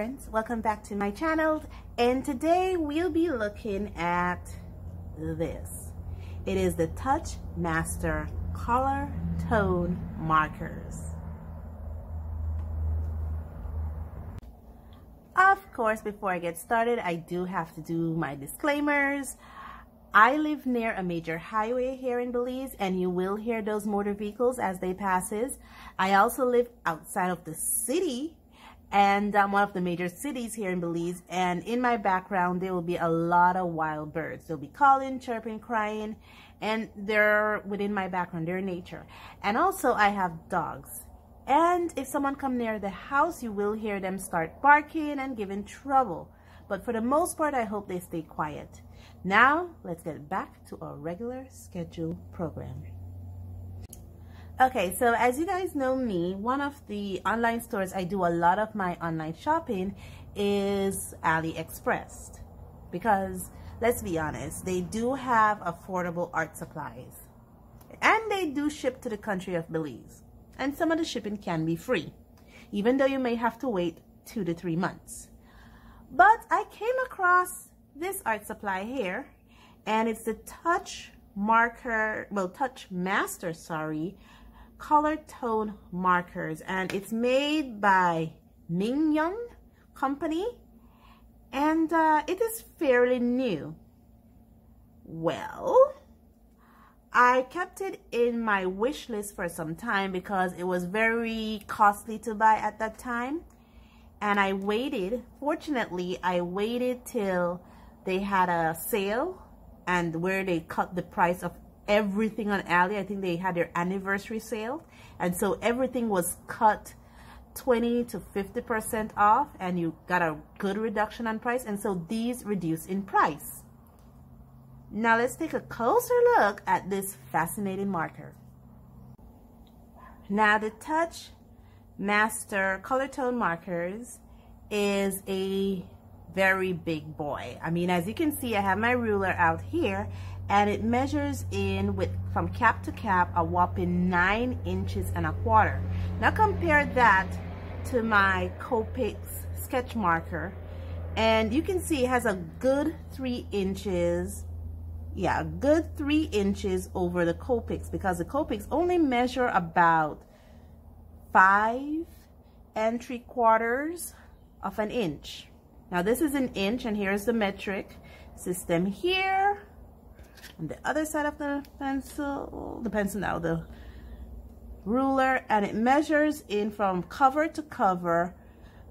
friends, welcome back to my channel, and today we'll be looking at this. It is the Touch Master Color Tone Markers. Of course, before I get started, I do have to do my disclaimers. I live near a major highway here in Belize, and you will hear those motor vehicles as they passes. I also live outside of the city, and one of the major cities here in Belize, and in my background there will be a lot of wild birds. They'll be calling, chirping, crying, and they're within my background, they're nature. And also I have dogs, and if someone come near the house, you will hear them start barking and giving trouble, but for the most part I hope they stay quiet. Now let's get back to our regular schedule program. Okay, so as you guys know me, one of the online stores I do a lot of my online shopping is AliExpress, because let's be honest, they do have affordable art supplies, and they do ship to the country of Belize, and some of the shipping can be free, even though you may have to wait 2 to 3 months. But I came across this art supply here, and it's the Touch Master, Color Tone Markers, and it's made by Mingyun company, and it is fairly new. Well, I kept it in my wish list for some time because it was very costly to buy at that time, and I waited. Fortunately, I waited till they had a sale, and where they cut the price of everything on Ali. I think they had their anniversary sale, and so everything was cut 20 to 50% off, and you got a good reduction on price, and so these reduced in price. Now let's take a closer look at this fascinating marker. Now the Touch Master Color Tone Markers is a very big boy. I mean, as you can see, I have my ruler out here, and it measures in with from cap to cap a whopping 9 inches and a quarter. Now compare that to my Copic sketch marker, and you can see it has a good 3 inches. Yeah, a good 3 inches over the Copics, because the Copics only measure about 5 3/4 of an inch. Now this is an inch, and here's the metric system here. On the other side of the ruler, and it measures in from cover to cover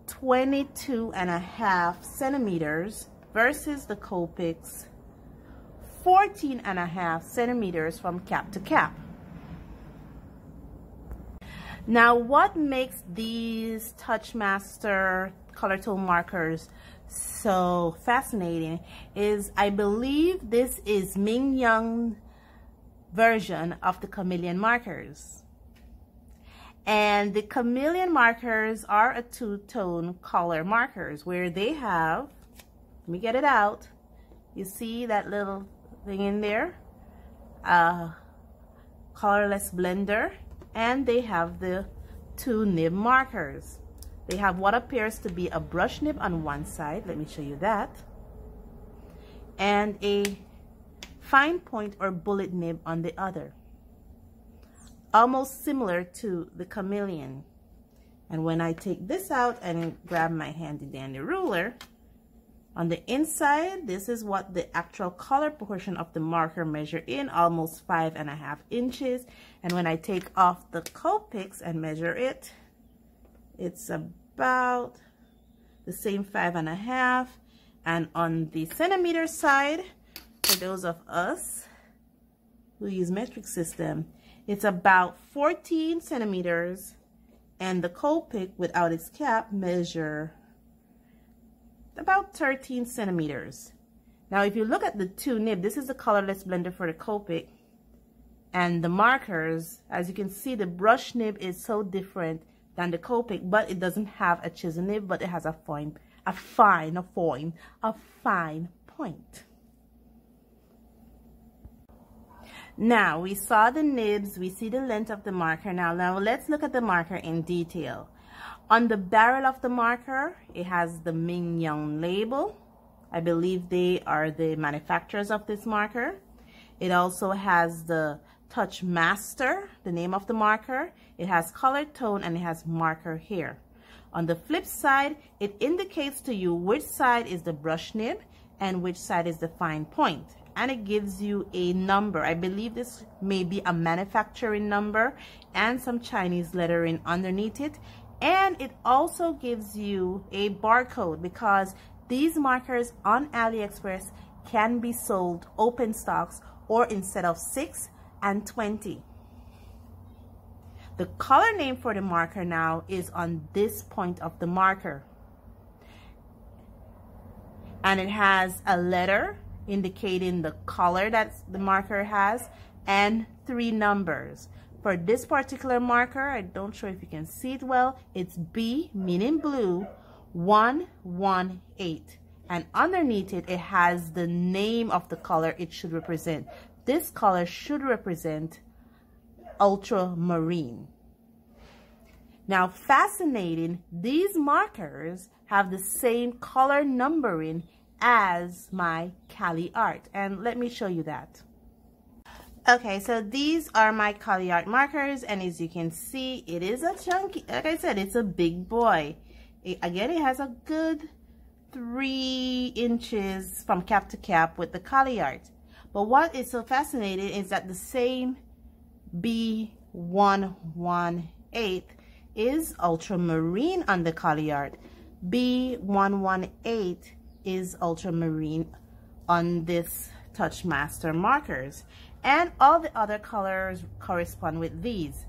22.5 centimeters versus the Copic's 14.5 centimeters from cap to cap. Now what makes these Touch Master Color Tone Markers so fascinating is I believe this is Mingyun version of the Chameleon markers, and the Chameleon markers are a two-tone color markers where they have, let me get it out, you see that little thing in there, colorless blender, and they have the 2 nib markers. They have what appears to be a brush nib on one side, let me show you that, and a fine point or bullet nib on the other, almost similar to the Chameleon. And when I take this out and grab my handy dandy ruler, on the inside, this is what the actual color portion of the marker measure in, almost 5.5 inches. And when I take off the Copics and measure it, it's about the same 5.5. And on the centimeter side, for those of us who use metric system, it's about 14 centimeters, and the Copic without its cap measure about 13 centimeters. Now if you look at the 2 nib, this is the colorless blender for the Copic, and the markers, as you can see, the brush nib is so different than the Copic, but it doesn't have a chisel nib, but it has a fine point. Now we saw the nibs, we see the length of the marker. Now let's look at the marker in detail. On the barrel of the marker, it has the Mingyun label. I believe they are the manufacturers of this marker. It also has the Touch Master, the name of the marker. It has color, tone, and it has marker here. On the flip side, it indicates to you which side is the brush nib and which side is the fine point. And it gives you a number. I believe this may be a manufacturing number and some Chinese lettering underneath it. And it also gives you a barcode because these markers on AliExpress can be sold open stocks or instead of 6 and 20. The color name for the marker now is on this point of the marker. And it has a letter indicating the color that the marker has and 3 numbers. For this particular marker, I don't sure if you can see it well, it's B, meaning blue, 118. And underneath it, it has the name of the color it should represent. This color should represent ultramarine. Now, fascinating, these markers have the same color numbering as my Cali Art. And let me show you that. Okay, so these are my Cali Art markers, and as you can see, it is a chunky, like I said, it's a big boy. Again, it has a good 3 inches from cap to cap with the Cali Art. But what is so fascinating is that the same B118 is ultramarine on the Cali Art. B118 is ultramarine on this Touch Master markers. And all the other colors correspond with these.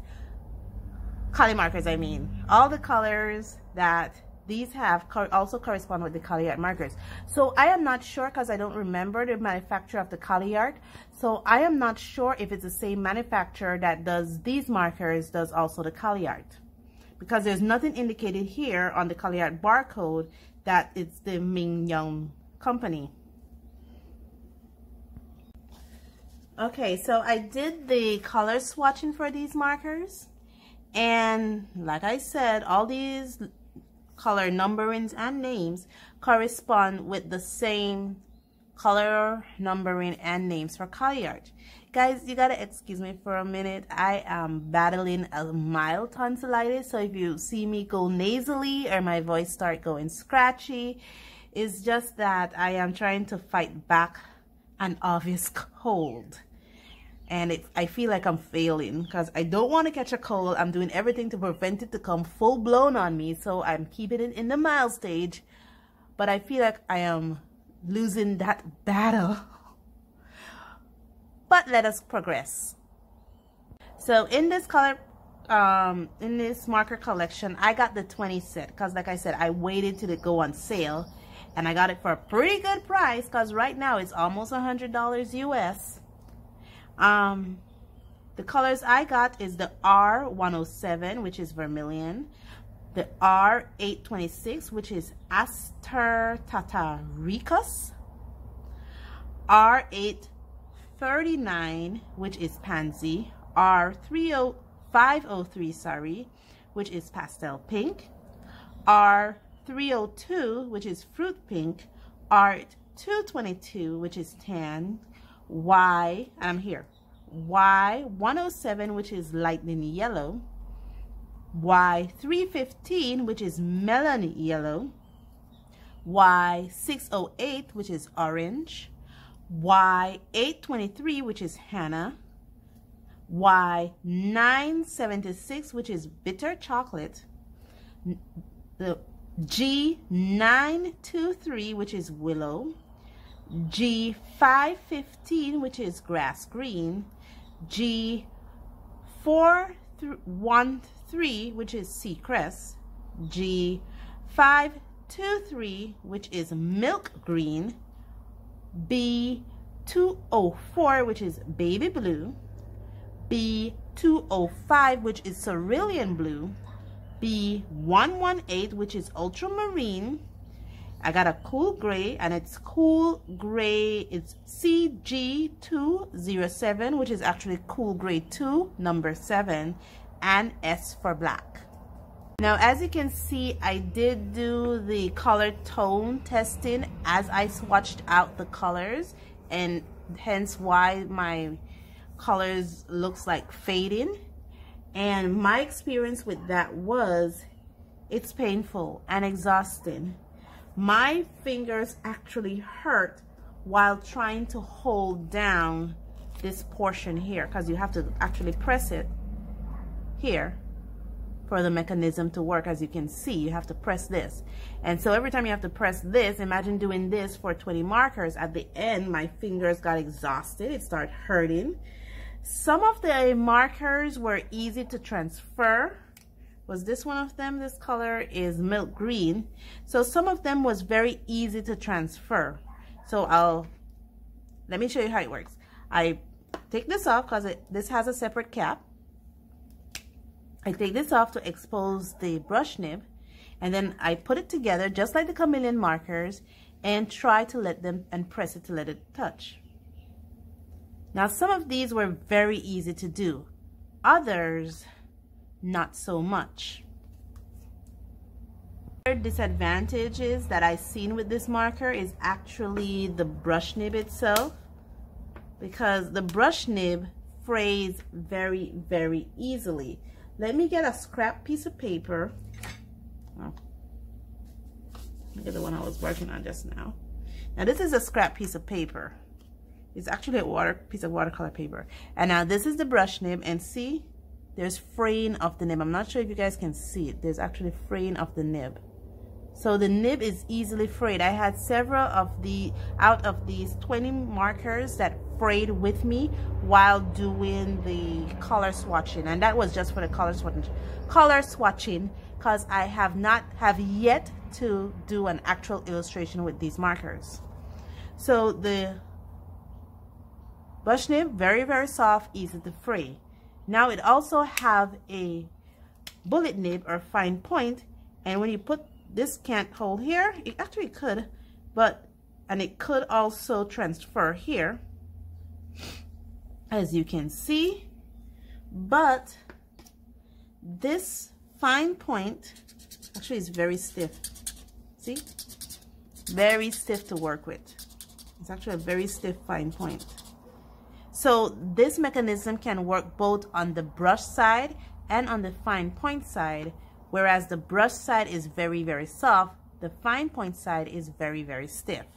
Cali markers, I mean. All the colors that these have also correspond with the Cali Art markers. So I am not sure because I don't remember the manufacturer of the Cali Art. So I am not sure if it's the same manufacturer that does these markers does also the Cali Art. Because there's nothing indicated here on the Cali Art barcode that it's the Mingyun company. Okay, so I did the color swatching for these markers, and like I said, all these color numberings and names correspond with the same color numbering and names for Cali Art. Guys, you gotta excuse me for a minute. I am battling a mild tonsillitis, so if you see me go nasally or my voice start going scratchy, it's just that I am trying to fight back an obvious cold. And I feel like I'm failing because I don't want to catch a cold. I'm doing everything to prevent it to come full blown on me, so I'm keeping it in the mild stage. But I feel like I am losing that battle. But let us progress. So in this color, in this marker collection, I got the 20 set because, like I said, I waited till it go on sale, and I got it for a pretty good price because right now it's almost $100 US. The colors I got is the R107, which is vermilion, the R826, which is Aster Tataricus, R839, which is pansy, R503, sorry, which is pastel pink, R302, which is fruit pink, R222, which is tan, Y107, which is lightning yellow, Y315, which is melon yellow, Y608, which is orange, Y823, which is henna, Y976, which is bitter chocolate, the G923, which is willow, G515, which is grass green, G413, which is sea cress, G523, which is milk green, B204, which is baby blue, B205, which is cerulean blue, B118, which is ultramarine. I got a cool gray, and it's cool gray, it's CG207, which is actually cool gray 2, number 7, and S for black. Now, as you can see, I did do the color tone testing as I swatched out the colors, and hence why my colors looks like fading. And my experience with that was, it's painful and exhausting. My fingers actually hurt while trying to hold down this portion here, because you have to actually press it here for the mechanism to work. As you can see, you have to press this, and so every time you have to press this, imagine doing this for 20 markers. At the end, my fingers got exhausted, it started hurting. Some of the markers were easy to transfer. Was this one of them? This color is milk green, so some of them was very easy to transfer. So let me show you how it works. I take this off because this has a separate cap. I take this off to expose the brush nib, and then I put it together just like the Chameleon markers and try to let them, and press it to let it touch. Now, some of these were very easy to do, others not so much. Disadvantages that I've seen with this marker is actually the brush nib itself, because the brush nib frays very, very easily. Let me get a scrap piece of paper. Oh, look at the one I was working on just now. Now this is a scrap piece of paper. It's actually a piece of watercolor paper. And now this is the brush nib, and see, there's fraying of the nib. I'm not sure if you guys can see it. There's actually fraying of the nib. So the nib is easily frayed. I had several of out of these 20 markers that frayed with me while doing the color swatching, and that was just for the color swatching, because I have yet to do an actual illustration with these markers. So the brush nib, very, very soft, easy to fray. Now it also have a bullet nib or fine point, and when you put this, can't hold here, it actually could, and it could also transfer here, as you can see. But this fine point actually is very stiff. See, very stiff to work with. It's actually a very stiff fine point. So this mechanism can work both on the brush side and on the fine point side. Whereas the brush side is very, very soft, the fine point side is very, very stiff.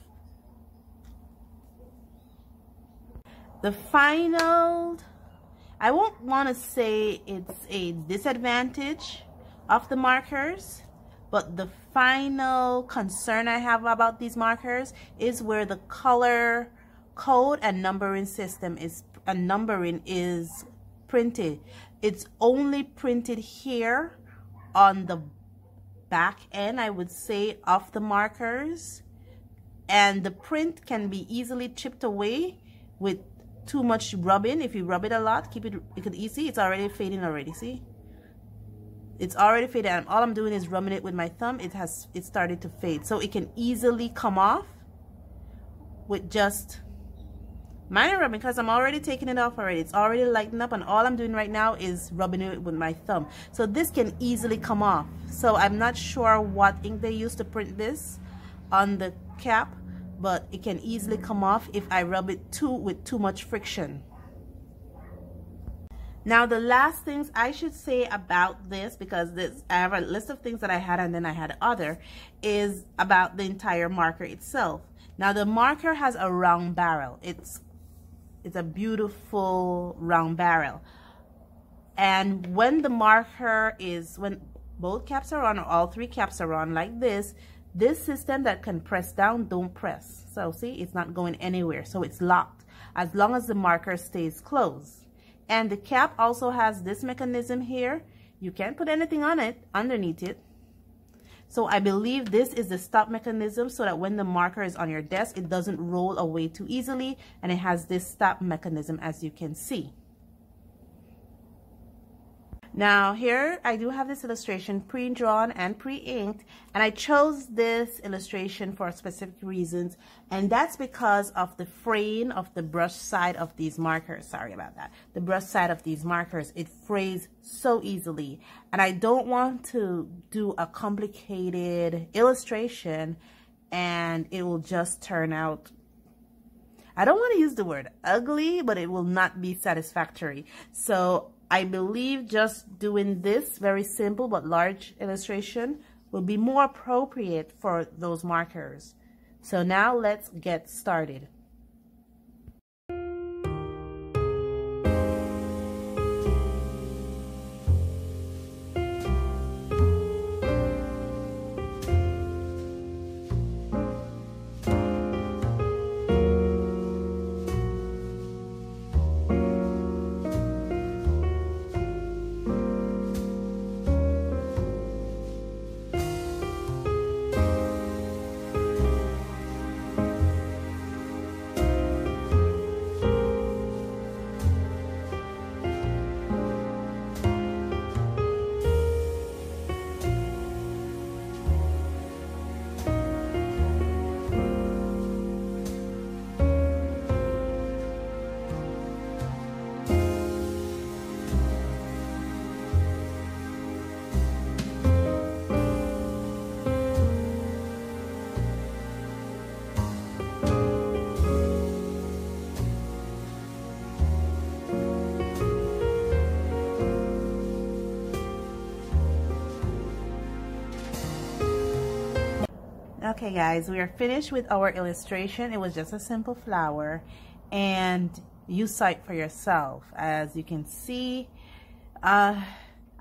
The final, I won't want to say it's a disadvantage of the markers, but the final concern I have about these markers is where the color code and numbering system is printed. It's only printed here on the back end, I would say, of the markers, and the print can be easily chipped away with too much rubbing. If you rub it a lot, you could easily, it's already fading already. See, it's already faded, and all I'm doing is rubbing it with my thumb. It started to fade, so it can easily come off with just minor rubbing, because I'm already taking it off already. It's already lightened up, and all I'm doing right now is rubbing it with my thumb. So this can easily come off. So I'm not sure what ink they used to print this on the cap, but it can easily come off if I rub it with too much friction. Now the last things I should say about this, because I have a list of things that I had and then I had other, is about the entire marker itself. Now the marker has a round barrel. It's a beautiful round barrel, and when the marker is, when both caps are on, or all three caps are on like this system that can press down don't press. So see, it's not going anywhere, so it's locked as long as the marker stays closed. And the cap also has this mechanism here. You can't put anything on it, underneath it. So I believe this is the stop mechanism, so that when the marker is on your desk, it doesn't roll away too easily, and it has this stop mechanism, as you can see. Now here I do have this illustration pre-drawn and pre-inked, and I chose this illustration for specific reasons, and that's because of the fraying of the brush side of these markers. Sorry about that. The brush side of these markers, it frays so easily, and I don't want to do a complicated illustration and it will just turn out, I don't want to use the word ugly, but it will not be satisfactory. So I believe just doing this very simple but large illustration will be more appropriate for those markers. So now let's get started. Okay guys, we are finished with our illustration. It was just a simple flower, and you saw it for yourself. As you can see, I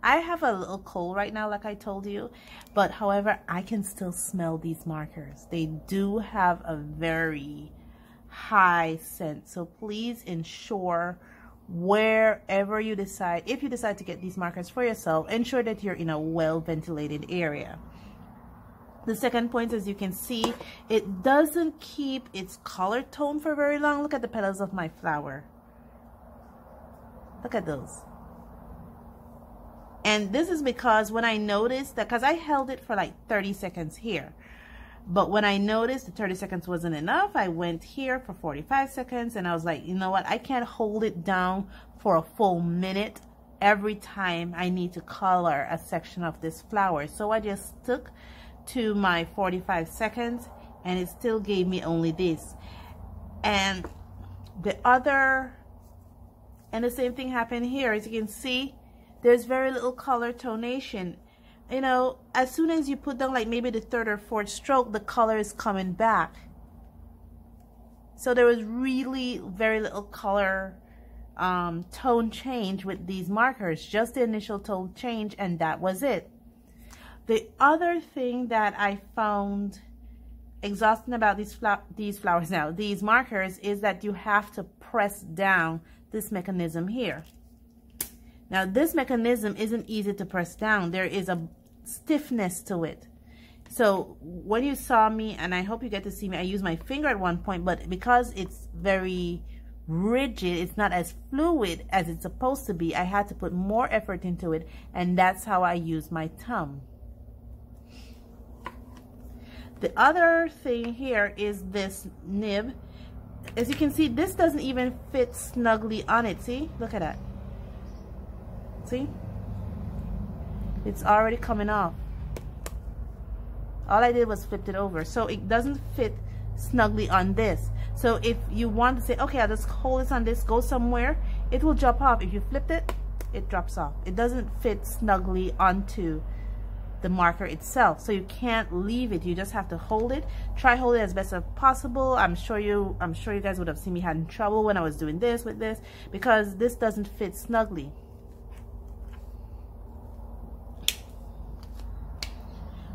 have a little cold right now, like I told you, but however, I can still smell these markers. They do have a very high scent, so please ensure wherever you decide, if you decide to get these markers for yourself, ensure that you're in a well-ventilated area. The second point, as you can see, it doesn't keep its color tone for very long. Look at the petals of my flower. Look at those. And this is because when I noticed that, because I held it for like 30 seconds here, but when I noticed the 30 seconds wasn't enough, I went here for 45 seconds, and I was like, you know what, I can't hold it down for a full minute every time I need to color a section of this flower. So I just stuck to my 45 seconds, and it still gave me only this. And the same thing happened here. As you can see, there's very little color tonation. You know, as soon as you put down like maybe the third or fourth stroke, the color is coming back. So there was really very little color tone change with these markers, just the initial tone change, and that was it. The other thing that I found exhausting about these markers, is that you have to press down this mechanism here. Now, this mechanism isn't easy to press down. There is a stiffness to it. So when you saw me, and I hope you get to see me, I use my finger at one point, but because it's very rigid, it's not as fluid as it's supposed to be, I had to put more effort into it, and that's how I use my thumb. The other thing here is this nib. As you can see, this doesn't even fit snugly on it. See? Look at that. See? It's already coming off. All I did was flip it over. So it doesn't fit snugly on this. So if you want to say, okay, I'll just hold this on this, go somewhere, it will drop off. If you flipped it, it drops off. It doesn't fit snugly onto the marker itself, so you can't leave it. You just have to hold it. Try hold it as best as possible. I'm sure you guys would have seen me having trouble when I was doing this with this, because this doesn't fit snugly.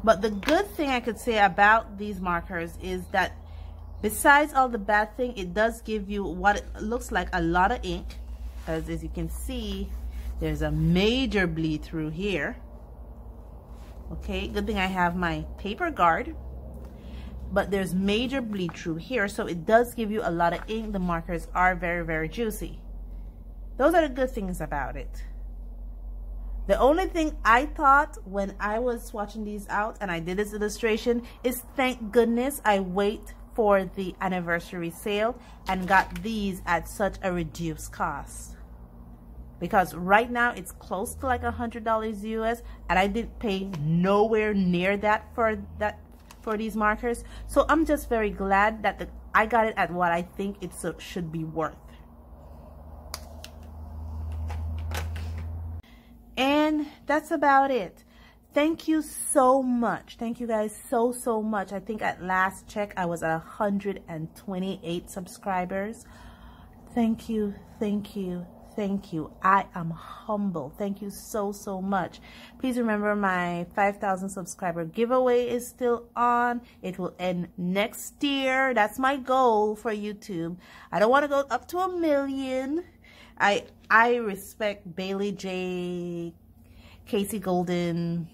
But the good thing I could say about these markers is that besides all the bad thing, it does give you what it looks like a lot of ink, as you can see, there's a major bleed through here. Okay, good thing I have my paper guard, but there's major bleed through here, so it does give you a lot of ink. The markers are very, very juicy. Those are the good things about it. The only thing I thought when I was swatching these out and I did this illustration is thank goodness I wait for the anniversary sale and got these at such a reduced cost. Because right now it's close to like $100 US, and I didn't pay nowhere near that for these markers. So I'm just very glad that I got it at what I think it should be worth. And that's about it. Thank you so much. Thank you guys so much. I think at last check I was at 128 subscribers. Thank you, thank you, thank you. I am humble. Thank you so much. Please remember my 5,000 subscriber giveaway is still on. It will end next year. That's my goal for YouTube. I don't want to go up to 1 million. I respect Bailey J, Casey Golden,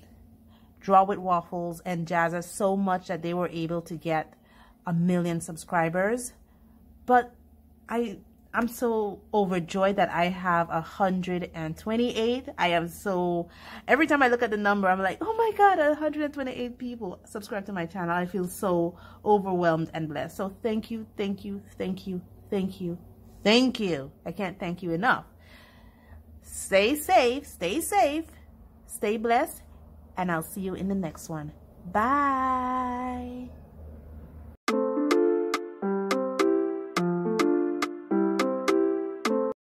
Draw with Waffles, and Jazza so much that they were able to get 1 million subscribers. But I'm so overjoyed that I have 128. I am so, every time I look at the number, I'm like, oh my God, 128 people subscribe to my channel. I feel so overwhelmed and blessed. So thank you, thank you, thank you, thank you, thank you. I can't thank you enough. Stay safe, stay blessed, and I'll see you in the next one. Bye.